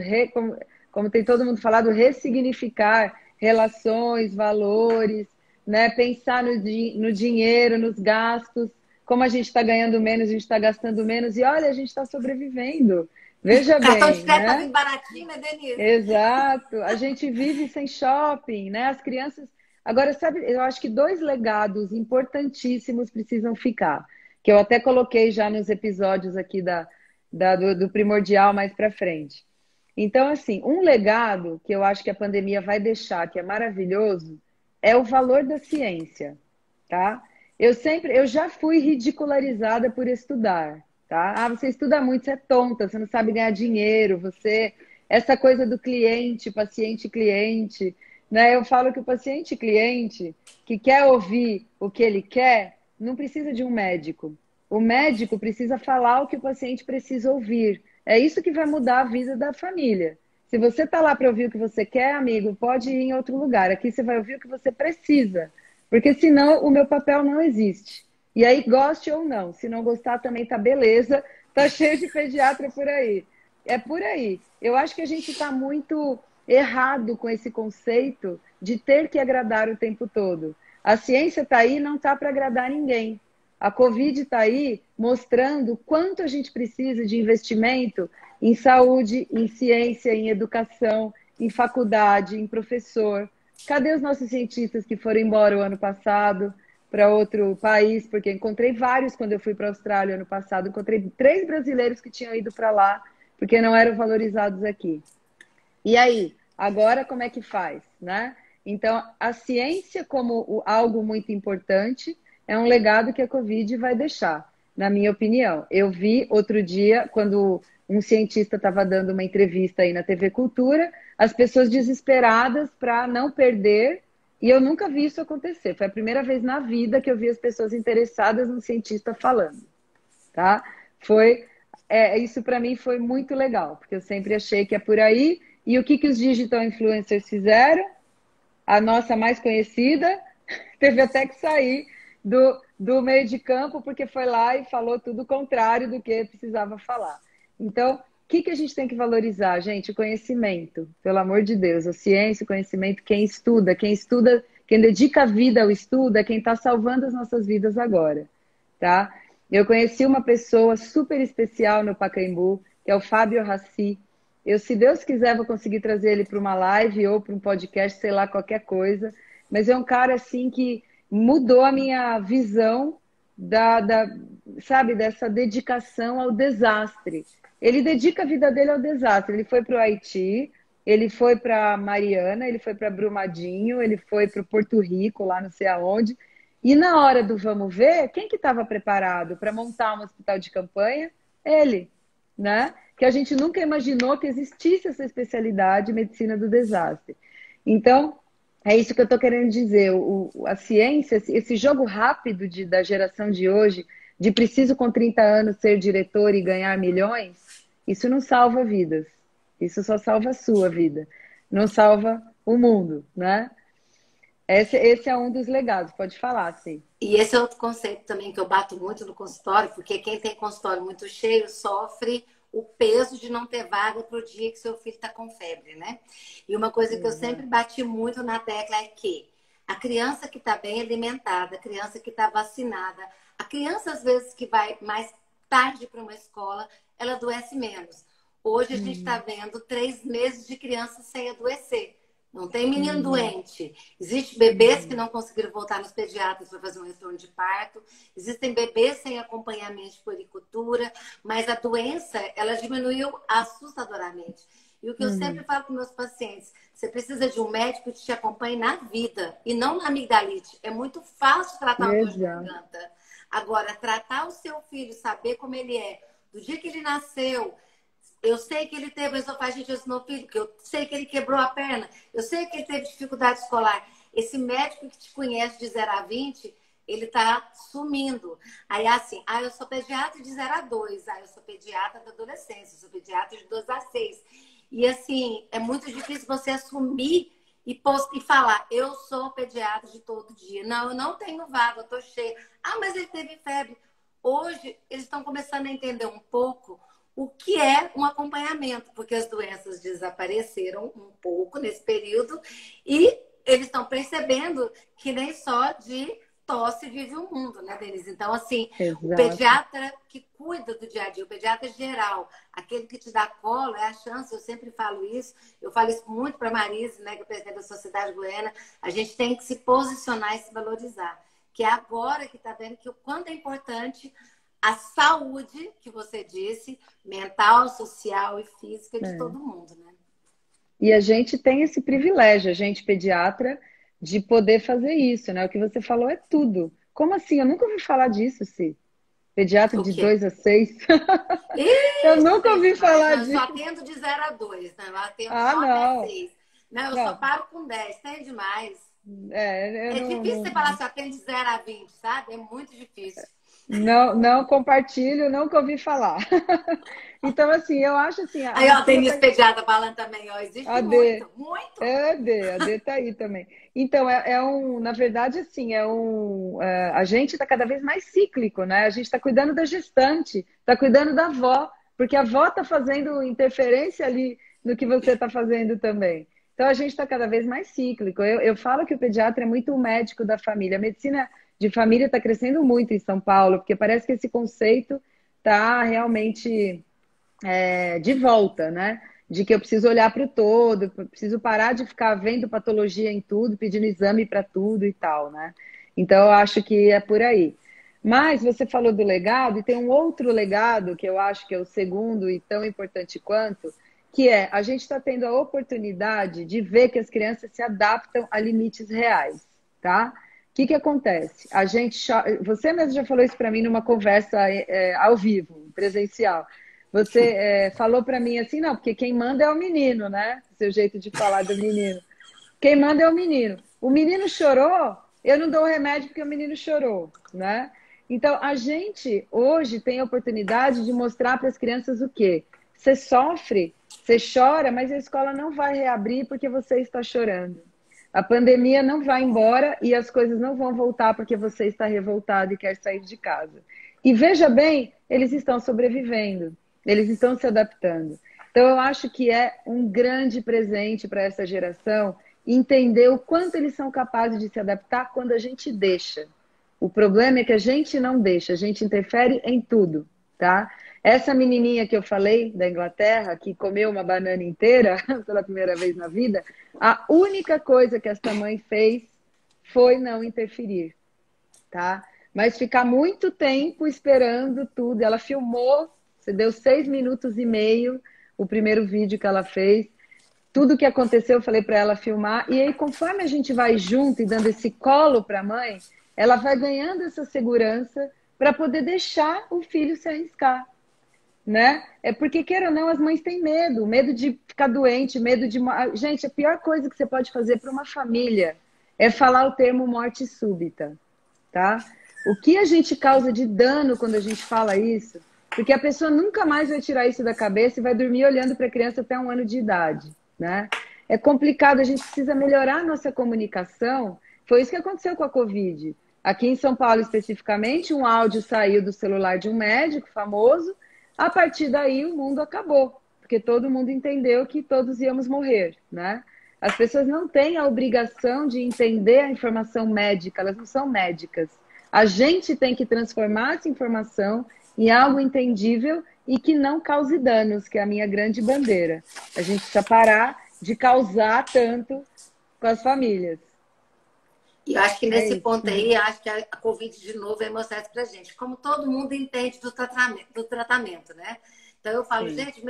como tem todo mundo falado, ressignificar relações, valores, né? Pensar no dinheiro, nos gastos. Como a gente está ganhando menos, a gente está gastando menos. E olha, a gente está sobrevivendo. Veja bem, cartão de crédito né? tá baratinho, né, Denise? Exato. A gente vive sem shopping, né? As crianças... Agora, sabe, eu acho que 2 legados importantíssimos precisam ficar, que eu até coloquei já nos episódios aqui do Primordial mais para frente. Então, assim, um legado que eu acho que a pandemia vai deixar, que é maravilhoso, é o valor da ciência, tá? Eu já fui ridicularizada por estudar, tá? Você estuda muito, você é tonta, você não sabe ganhar dinheiro, essa coisa do cliente, paciente-cliente, né? Eu falo que o paciente-cliente que quer ouvir o que ele quer, não precisa de um médico. O médico precisa falar o que o paciente precisa ouvir. É isso que vai mudar a vida da família. Se você está lá para ouvir o que você quer, amigo, pode ir em outro lugar. Aqui você vai ouvir o que você precisa. Porque senão o meu papel não existe. E aí, goste ou não. Se não gostar, também tá beleza. Tá cheio de pediatra por aí. É por aí. Eu acho que a gente está muito errado com esse conceito de ter que agradar o tempo todo. A ciência está aí, não está para agradar ninguém. A Covid está aí mostrando quanto a gente precisa de investimento em saúde, em ciência, em educação, em faculdade, em professor. Cadê os nossos cientistas que foram embora o ano passado para outro país? Porque encontrei vários quando eu fui para a Austrália ano passado. Encontrei 3 brasileiros que tinham ido para lá porque não eram valorizados aqui. E aí, agora como é que faz, né? Então, a ciência como algo muito importante é um legado que a Covid vai deixar, na minha opinião. Eu vi outro dia, quando um cientista estava dando uma entrevista aí na TV Cultura, as pessoas desesperadas para não perder, e eu nunca vi isso acontecer. Foi a primeira vez na vida que eu vi as pessoas interessadas no cientista falando, tá? Isso para mim foi muito legal, porque eu sempre achei que é por aí. E o que os digital influencers fizeram? A nossa mais conhecida teve até que sair do meio de campo, porque foi lá e falou tudo o contrário do que precisava falar. Então, o que a gente tem que valorizar, gente? O conhecimento, pelo amor de Deus. A ciência, o conhecimento, quem estuda, quem dedica a vida ao estudo é quem está salvando as nossas vidas agora, tá? Eu conheci uma pessoa super especial no Pacaembu, que é o Fábio Rassi. Eu, se Deus quiser, vou conseguir trazer ele para uma live ou para um podcast, sei lá, qualquer coisa. Mas é um cara, assim, que mudou a minha visão sabe, dessa dedicação ao desastre. Ele dedica a vida dele ao desastre. Ele foi para o Haiti, ele foi para Mariana, ele foi para Brumadinho, ele foi para o Porto Rico, lá não sei aonde. E na hora do vamos ver, quem que estava preparado para montar um hospital de campanha? Ele, né? Que a gente nunca imaginou que existisse essa especialidade, medicina do desastre. Então, é isso que eu estou querendo dizer. A ciência, esse jogo rápido da geração de hoje, de preciso com 30 anos ser diretor e ganhar milhões, isso não salva vidas. Isso só salva a sua vida. Não salva o mundo, né? Esse é um dos legados, pode falar, sim. E esse é outro conceito também que eu bato muito no consultório, porque quem tem consultório muito cheio sofre o peso de não ter vaga para o dia que seu filho está com febre, né? E uma coisa que eu sempre bati muito na tecla é que a criança que está bem alimentada, a criança que está vacinada, a criança às vezes que vai mais tarde para uma escola, ela adoece menos. Hoje a gente está vendo 3 meses de criança sem adoecer. Não tem menino doente. Existem bebês que não conseguiram voltar nos pediatras para fazer um retorno de parto. Existem bebês sem acompanhamento de puericultura. Mas a doença, ela diminuiu assustadoramente. E o que eu sempre falo para meus pacientes, você precisa de um médico que te acompanhe na vida e não na amigdalite. É muito fácil tratar uma dor de garganta. Agora, tratar o seu filho, saber como ele é, do dia que ele nasceu. Eu sei que ele teve esofagite eosinofílica, eu sei que ele quebrou a perna, eu sei que ele teve dificuldade escolar. Esse médico que te conhece de 0 a 20, ele tá sumindo. Aí assim, eu sou pediatra de 0 a 2, eu sou pediatra da adolescência, eu sou pediatra de 2 a 6. E assim, é muito difícil você assumir e falar, eu sou pediatra de todo dia. Não, eu não tenho vaga, eu tô cheia. Mas ele teve febre. Hoje, eles estão começando a entender um pouco o que é um acompanhamento, porque as doenças desapareceram um pouco nesse período e eles estão percebendo que nem só de tosse vive o mundo, né, Denise? Então, assim, Exato. O pediatra que cuida do dia a dia, o pediatra geral, aquele que te dá colo, é a chance, eu sempre falo isso, eu falo isso muito para a Marise, né, que é presidente da Sociedade Goiana, a gente tem que se posicionar e se valorizar, que é agora que está vendo que o quanto é importante a saúde, que você disse, mental, social e física de todo mundo, né? E a gente tem esse privilégio, a gente pediatra, de poder fazer isso, né? O que você falou é tudo. Como assim? Eu nunca ouvi falar disso, Si. Pediatra de 2 a 6. Eu nunca ouvi falar disso. Eu só atendo de 0 a 2, né? Eu atendo só até 6. Não, eu só paro com 10, tem demais. É difícil você falar só atende de 0 a 20, sabe? É muito difícil. Não, não compartilho, nunca ouvi falar. Então, assim, eu acho assim, a Aí, ó, tem medicina nisso tá... pediatra falando também, ó, existe A D. muito, muito. A D tá aí também. Então, na verdade, assim, a gente está cada vez mais cíclico, né? A gente está cuidando da gestante, está cuidando da avó, porque a avó está fazendo interferência ali no que você está fazendo também. Então, a gente está cada vez mais cíclico. Eu falo que o pediatra é muito o médico da família. A medicina de família está crescendo muito em São Paulo, porque parece que esse conceito está realmente de volta, né? De que eu preciso olhar para o todo, preciso parar de ficar vendo patologia em tudo, pedindo exame para tudo e tal, né? Então, eu acho que é por aí. Mas você falou do legado, e tem um outro legado que eu acho que é o segundo e tão importante quanto, que é a gente está tendo a oportunidade de ver que as crianças se adaptam a limites reais, tá? O que acontece? Você mesmo já falou isso para mim numa conversa ao vivo, presencial. Você falou para mim assim, não, porque quem manda é o menino, né? Seu jeito de falar do menino. Quem manda é o menino. O menino chorou, eu não dou o remédio porque o menino chorou, né? Então, a gente hoje tem a oportunidade de mostrar para as crianças o quê? Você sofre, você chora, mas a escola não vai reabrir porque você está chorando. A pandemia não vai embora e as coisas não vão voltar porque você está revoltado e quer sair de casa. E veja bem, eles estão sobrevivendo, eles estão se adaptando. Então, eu acho que é um grande presente para essa geração entender o quanto eles são capazes de se adaptar quando a gente deixa. O problema é que a gente não deixa, a gente interfere em tudo, tá? Essa menininha que eu falei da Inglaterra, que comeu uma banana inteira pela primeira vez na vida, a única coisa que essa mãe fez foi não interferir, tá? Mas ficar muito tempo esperando tudo. Ela filmou, você deu 6 minutos e meio, o primeiro vídeo que ela fez. Tudo que aconteceu, eu falei para ela filmar. E aí, conforme a gente vai junto e dando esse colo para a mãe, ela vai ganhando essa segurança para poder deixar o filho se arriscar, né? É porque, queira ou não, as mães têm medo, medo de ficar doente, medo de... Gente, a pior coisa que você pode fazer para uma família é falar o termo morte súbita, tá? O que a gente causa de dano quando a gente fala isso? Porque a pessoa nunca mais vai tirar isso da cabeça e vai dormir olhando para a criança até 1 ano de idade, né? É complicado, a gente precisa melhorar a nossa comunicação. Foi isso que aconteceu com a Covid. Aqui em São Paulo, especificamente, um áudio saiu do celular de um médico famoso. A partir daí, o mundo acabou, porque todo mundo entendeu que todos íamos morrer, né? As pessoas não têm a obrigação de entender a informação médica, elas não são médicas. A gente tem que transformar essa informação em algo entendível e que não cause danos, que é a minha grande bandeira. A gente precisa parar de causar tanto com as famílias. E eu acho que É nesse isso. ponto aí, acho que a Covid de novo vai mostrar isso pra gente. Como todo mundo entende do tratamento, né? Então eu falo, Sim. gente,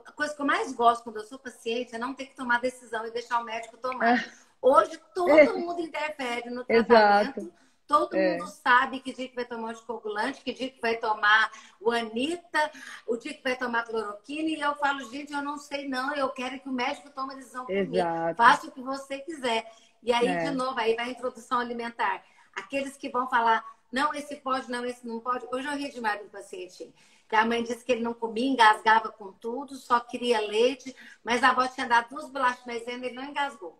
a coisa que eu mais gosto quando eu sou paciente é não ter que tomar decisão e deixar o médico tomar. Ah, Hoje todo mundo interfere no exato. tratamento, todo mundo É, sabe que dia que vai tomar anticoagulante, que dia que vai tomar o Anita, o dia que vai tomar cloroquina, e eu falo, gente, eu não sei não, eu quero que o médico tome a decisão por mim. exato. Faça o que você quiser. E aí, de É. novo, aí vai a introdução alimentar. Aqueles que vão falar, não, esse pode, não, esse não pode. Hoje eu ri demais do paciente. Que a mãe disse que ele não comia, engasgava com tudo, só queria leite, mas a avó tinha dado 2 bolachas de maisena e ele não engasgou.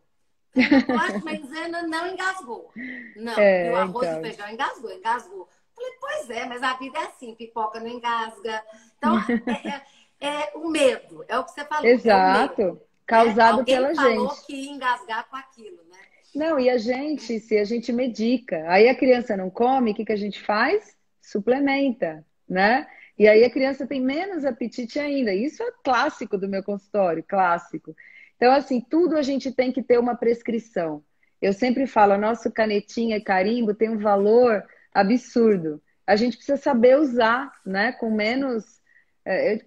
Falei, bolacha de maisena não engasgou. Não, e o arroz e o Então. feijão engasgou, engasgou. Falei, pois é, mas a vida é assim, pipoca não engasga. Então, é o medo, é o que você falou, é o medo. Exato, Né? causado Alguém pela gente. falou que ia engasgar com aquilo, né? Não, e a gente, se a gente medica, aí a criança não come, o que que a gente faz? Suplementa, né? E aí a criança tem menos apetite ainda. Isso é clássico do meu consultório, clássico. Então, assim, tudo a gente tem que ter uma prescrição. Eu sempre falo, a nossa canetinha e carimbo tem um valor absurdo. A gente precisa saber usar, né? Com menos,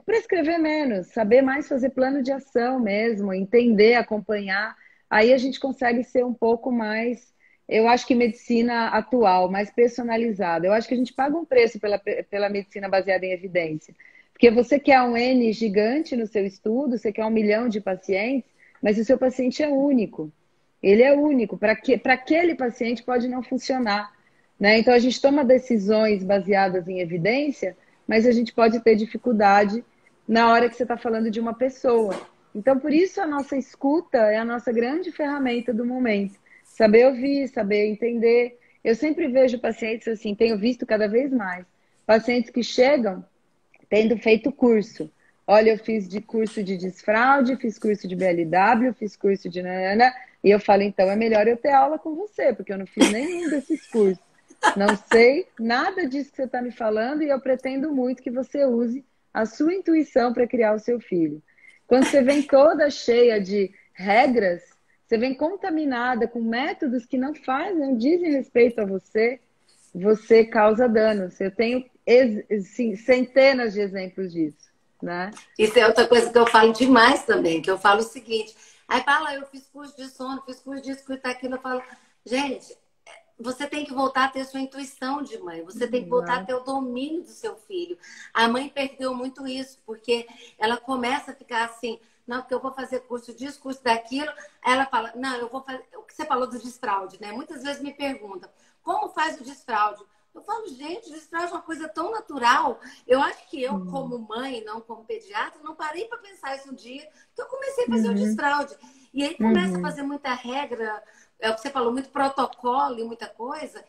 prescrever menos, saber mais fazer plano de ação mesmo, entender, acompanhar. Aí a gente consegue ser um pouco mais, eu acho que medicina atual, mais personalizada. Eu acho que a gente paga um preço pela medicina baseada em evidência. Porque você quer um N gigante no seu estudo, você quer 1 milhão de pacientes, mas o seu paciente é único. Ele é único. Para aquele paciente pode não funcionar. né? Então a gente toma decisões baseadas em evidência, mas a gente pode ter dificuldade na hora que você está falando de uma pessoa. Então, por isso a nossa escuta é a nossa grande ferramenta do momento. Saber ouvir, saber entender. Eu sempre vejo pacientes assim, tenho visto cada vez mais, pacientes que chegam tendo feito curso. Olha, eu fiz de curso de desfraude, fiz curso de BLW, fiz curso de Nana, e eu falo, então é melhor eu ter aula com você, porque eu não fiz nenhum desses cursos. Não sei nada disso que você está me falando e eu pretendo muito que você use a sua intuição para criar o seu filho. Quando você vem toda cheia de regras, você vem contaminada com métodos que não fazem, não dizem respeito a você, você causa danos. Eu tenho sim, centenas de exemplos disso, né? Isso é outra coisa que eu falo demais também, que eu falo o seguinte, aí fala, eu fiz curso de sono, fiz curso disso, curso daquilo, eu falo, gente, você tem que voltar a ter sua intuição de mãe, você tem que voltar a ter o domínio do seu filho. A mãe perdeu muito isso, porque ela começa a ficar assim, não, porque eu vou fazer curso disso, curso daquilo. Aí ela fala, não, eu vou fazer. O que você falou do desfraude, né? Muitas vezes me perguntam, como faz o desfraude? Eu falo, gente, o desfraude é uma coisa tão natural. Eu acho que eu, como mãe, não como pediatra, não parei para pensar isso um dia, que eu comecei a fazer o desfraude. E aí começa a fazer muita regra, é o que você falou, muito protocolo e muita coisa,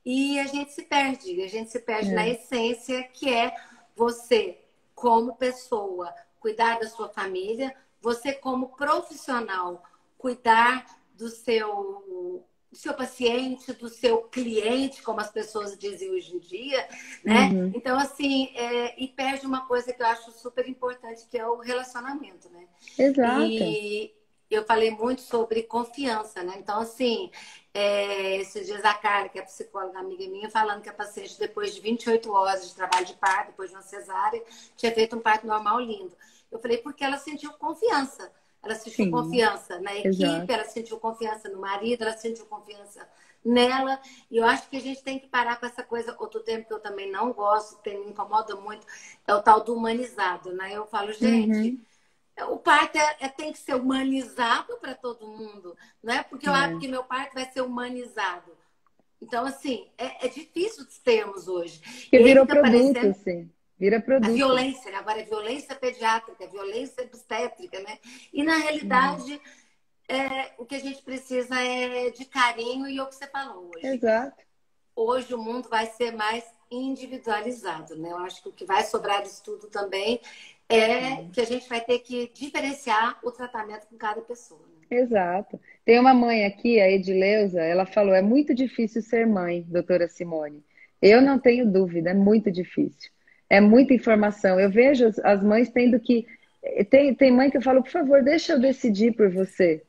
e a gente se perde. A gente se perde na essência, que é você, como pessoa, cuidar da sua família, você, como profissional, cuidar do seu paciente, do seu cliente, como as pessoas dizem hoje em dia, né? Então, assim, e perde uma coisa que eu acho super importante, que é o relacionamento, né? Exato. E eu falei muito sobre confiança, né? Então, assim, esses dias a Carla, que é psicóloga amiga minha, falando que a paciente, depois de 28 horas de trabalho de parto, depois de uma cesárea, tinha feito um parto normal lindo. Eu falei, porque ela sentiu confiança. Ela sentiu Sim, confiança na equipe, exato. ela sentiu confiança no marido, ela sentiu confiança nela. E eu acho que a gente tem que parar com essa coisa. Outro termo que eu também não gosto, que me incomoda muito, é o tal do humanizado, né? Eu falo, gente, o parto tem que ser humanizado para todo mundo. Não é porque eu acho que meu parto vai ser humanizado. Então, assim, é difícil os termos hoje. E Porque aí virou fica produto, parecendo sim. Vira a produto. violência, né? Agora é violência pediátrica, violência obstétrica, né? E, na realidade, o que a gente precisa é de carinho e o que você falou hoje. Exato. Hoje o mundo vai ser mais individualizado, né? Eu acho que o que vai sobrar disso tudo também é que a gente vai ter que diferenciar o tratamento com cada pessoa, né? Exato. Tem uma mãe aqui, a Edileuza, ela falou: é muito difícil ser mãe, doutora Simone. Eu não tenho dúvida, é muito difícil. É muita informação. Eu vejo as mães tendo que. Tem mãe que eu falo, por favor, deixa eu decidir por você.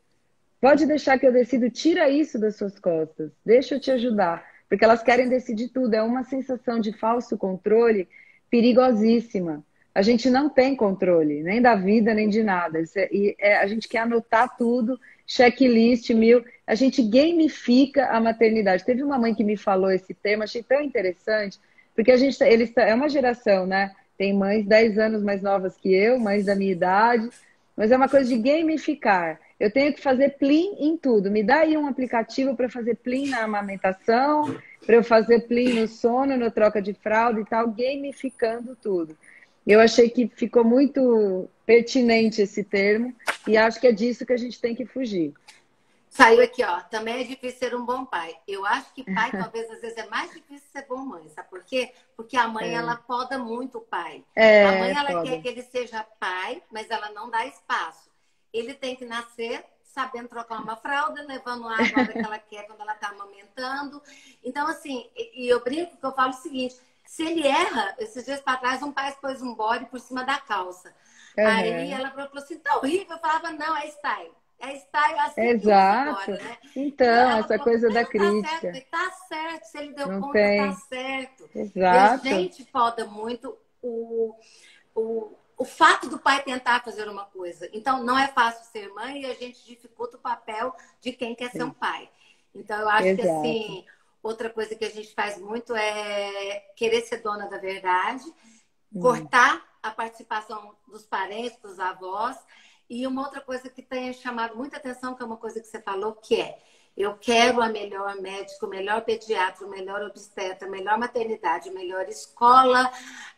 Pode deixar que eu decido, tira isso das suas costas, deixa eu te ajudar. Porque elas querem decidir tudo. É uma sensação de falso controle perigosíssima. A gente não tem controle, nem da vida, nem de nada. A gente quer anotar tudo, checklist, mil. A gente gamifica a maternidade. Teve uma mãe que me falou esse tema, achei tão interessante, porque é uma geração, né? Tem mães 10 anos mais novas que eu, mães da minha idade, mas é uma coisa de gamificar. Eu tenho que fazer plim em tudo. Me dá aí um aplicativo para fazer plim na amamentação, para eu fazer plim no sono, na troca de fralda e tal, gamificando tudo. Eu achei que ficou muito pertinente esse termo e acho que é disso que a gente tem que fugir. Saiu aqui, ó. Também é difícil ser um bom pai. Eu acho que pai, talvez, às vezes, é mais difícil ser bom mãe. Sabe por quê? Porque a mãe, ela poda muito o pai. A mãe, ela Foda. quer que ele seja pai, mas ela não dá espaço. Ele tem que nascer sabendo trocar uma fralda, levando água a hora que ela quer, quando ela está amamentando. Então, assim, e eu brinco que eu falo o seguinte, se ele erra, esses dias para trás, um pai pôs um body por cima da calça. Aí ela falou assim, tá horrível. Eu falava, não, é style. É style assim que usa Exato. agora, né? Então, Ela essa falou, coisa mas da não tá certo. crítica. E tá certo, se ele deu Não conta, tá tem. certo. E a Exato. gente poda muito o fato do pai tentar fazer uma coisa. Então, não é fácil ser mãe e a gente dificulta o papel de quem quer ser um pai. Então, eu acho que, Exato. assim, outra coisa que a gente faz muito é querer ser dona da verdade, cortar a participação dos parentes, dos avós. E uma outra coisa que tem chamado muita atenção, que é uma coisa que você falou, que é Eu quero a melhor médico, o melhor pediatra, o melhor obstetra, a melhor maternidade, a melhor escola,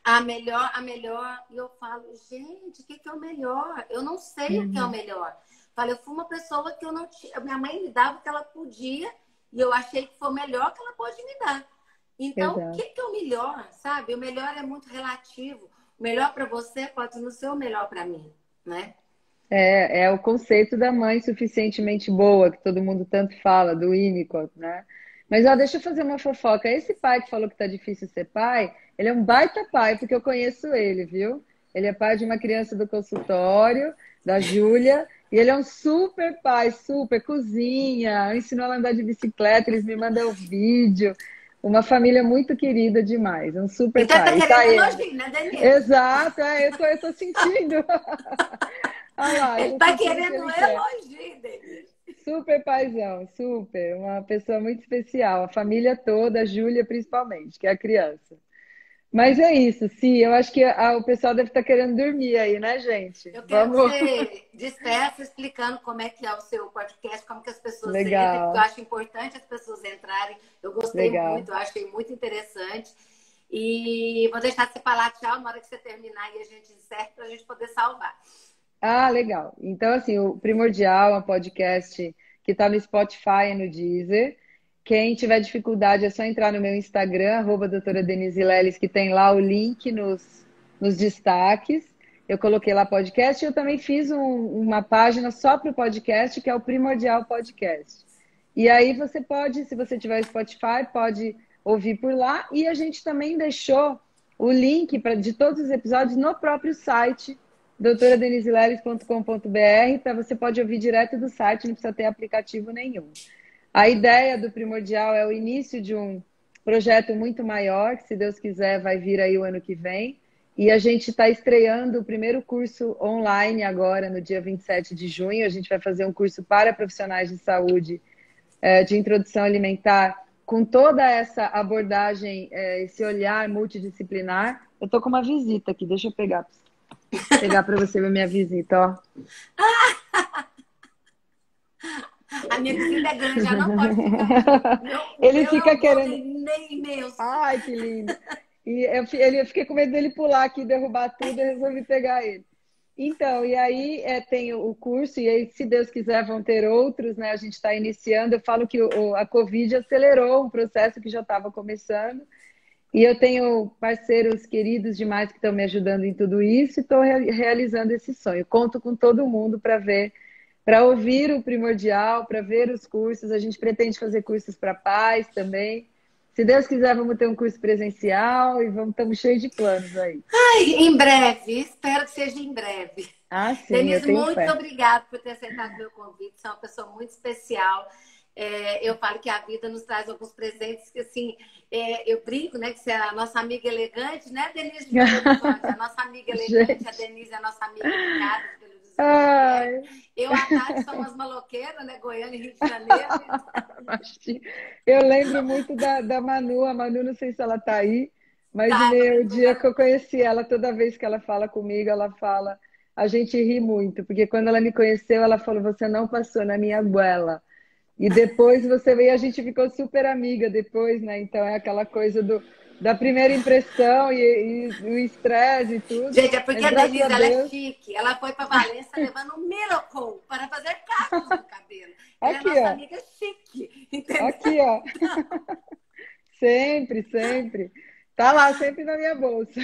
a melhor. E eu falo, gente, o que que é o melhor? Eu não sei o que é o Uhum. melhor. Falo, eu fui uma pessoa que eu não tinha. Minha mãe me dava o que ela podia e eu achei que foi o melhor que ela pode me dar. Então, o que Exato. que é o melhor, sabe? O melhor é muito relativo. O melhor para você pode não ser o melhor para mim, né? É o conceito da mãe suficientemente boa, que todo mundo tanto fala, do Winnicott, né? Mas ó, deixa eu fazer uma fofoca. Esse pai que falou que tá difícil ser pai, ele é um baita pai, porque eu conheço ele, viu? Ele é pai de uma criança do consultório, da Júlia, e ele é um super pai, super, cozinha, ensinou ela a andar de bicicleta, eles me mandam o vídeo. Uma família muito querida demais, um super Então, tá pai. E tá querendo ele. elogio, né, Denise? Exato, eu tô sentindo. Olha lá, eu Ele tô tá sentindo o que querendo ele quer. elogio, Denise. Super paizão, super. Uma pessoa muito especial. A família toda, a Júlia principalmente, que é a criança. Mas é isso, sim. Eu acho que o pessoal deve estar querendo dormir aí, né, gente? Eu quero que Vamos. você despeça explicando como é que é o seu podcast, como que as pessoas entram, porque eu Legal, acho importante as pessoas entrarem. Eu gostei legal. muito, eu achei muito interessante. E vou deixar você falar tchau na hora que você terminar e a gente encerra para a gente poder salvar. Ah, legal. Então, assim, o Primordial é um podcast que está no Spotify e no Deezer. Quem tiver dificuldade é só entrar no meu Instagram, doutora Denise Leles, que tem lá o link nos destaques. Eu coloquei lá podcast e eu também fiz uma página só para o podcast, que é o Primordial Podcast. E aí você pode, se você tiver o Spotify, pode ouvir por lá. E a gente também deixou o link de todos os episódios no próprio site doutoradeniseLeles.com.br, para você pode ouvir direto do site, não precisa ter aplicativo nenhum. A ideia do Primordial é o início de um projeto muito maior, que se Deus quiser vai vir aí o ano que vem. E a gente está estreando o primeiro curso online agora, no dia 27 de junho. A gente vai fazer um curso para profissionais de saúde, de introdução alimentar, com toda essa abordagem, esse olhar multidisciplinar. Eu estou com uma visita aqui, deixa eu pegar para você ver minha visita, ó. A minha visita é grande, já não pode ficar aqui. O Ele meu é fica um querendo. golden imenso. Ai, que lindo. E eu fiquei com medo dele pular aqui, derrubar tudo, e resolvi pegar ele. Então, e aí tem o curso, e aí, se Deus quiser, vão ter outros, né? A gente está iniciando. Eu falo que a Covid acelerou um processo que já estava começando. E eu tenho parceiros queridos demais que estão me ajudando em tudo isso e estou realizando esse sonho. Conto com todo mundo para ver, para ouvir o Primordial, para ver os cursos. A gente pretende fazer cursos para pais também. Se Deus quiser, vamos ter um curso presencial e estamos cheios de planos aí. Ai, em breve, espero que seja em breve. Ah, sim, eu Denise, tenho muito fé. obrigada por ter aceitado meu convite. Você é uma pessoa muito especial. Eu falo que a vida nos traz alguns presentes que, assim, eu brinco, né? Que você é a nossa amiga elegante, né, Denise de Belo Horizonte? A nossa amiga elegante, a Gente, Denise é a nossa amiga educada de Belo Horizonte, de Viés. ai, Eu, a Tati, somos maloqueiras, né? Goiânia e Rio de Janeiro. eu lembro muito da Manu. A Manu, não sei se ela está aí, mas Tá, o dia que eu conheci ela, toda vez que ela fala comigo, ela fala. A gente ri muito, porque quando ela me conheceu, ela falou: Você não passou na minha goela. E depois você veio, a gente ficou super amiga depois, né? Então é aquela coisa da primeira impressão e o estresse e tudo. gente, é porque Mas a graças a Denise, ela é Deus, chique. Ela foi para Valência levando um Miracle para fazer cacos no cabelo. Ela é aqui, nossa ó. amiga chique, entendeu? Aqui, ó. Sempre, sempre. Tá lá, sempre na minha bolsa.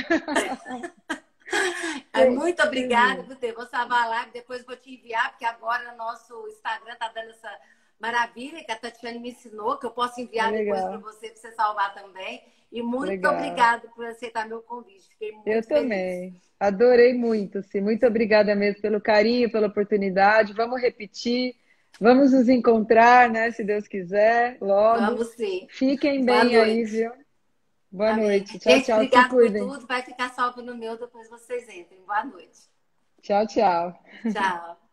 Muito Você obrigada viu? por ter. Vou salvar a live, depois vou te enviar, porque agora o nosso Instagram tá dando essa maravilha que a Tatiane me ensinou, que eu posso enviar depois para Legal, você salvar também. E muito legal. obrigada por aceitar meu convite. Fiquei Eu muito feliz. também. Adorei muito, sim. Muito obrigada mesmo pelo carinho, pela oportunidade. Vamos repetir, vamos nos encontrar, né? Se Deus quiser, logo. Vamos sim. Fiquem Boa bem aí, noite. viu? Boa Amém. noite. Tchau, Gente, tchau. Se obrigado por cuidem. tudo. Vai ficar salvo no meu, depois vocês entrem. Boa noite. Tchau, tchau. Tchau.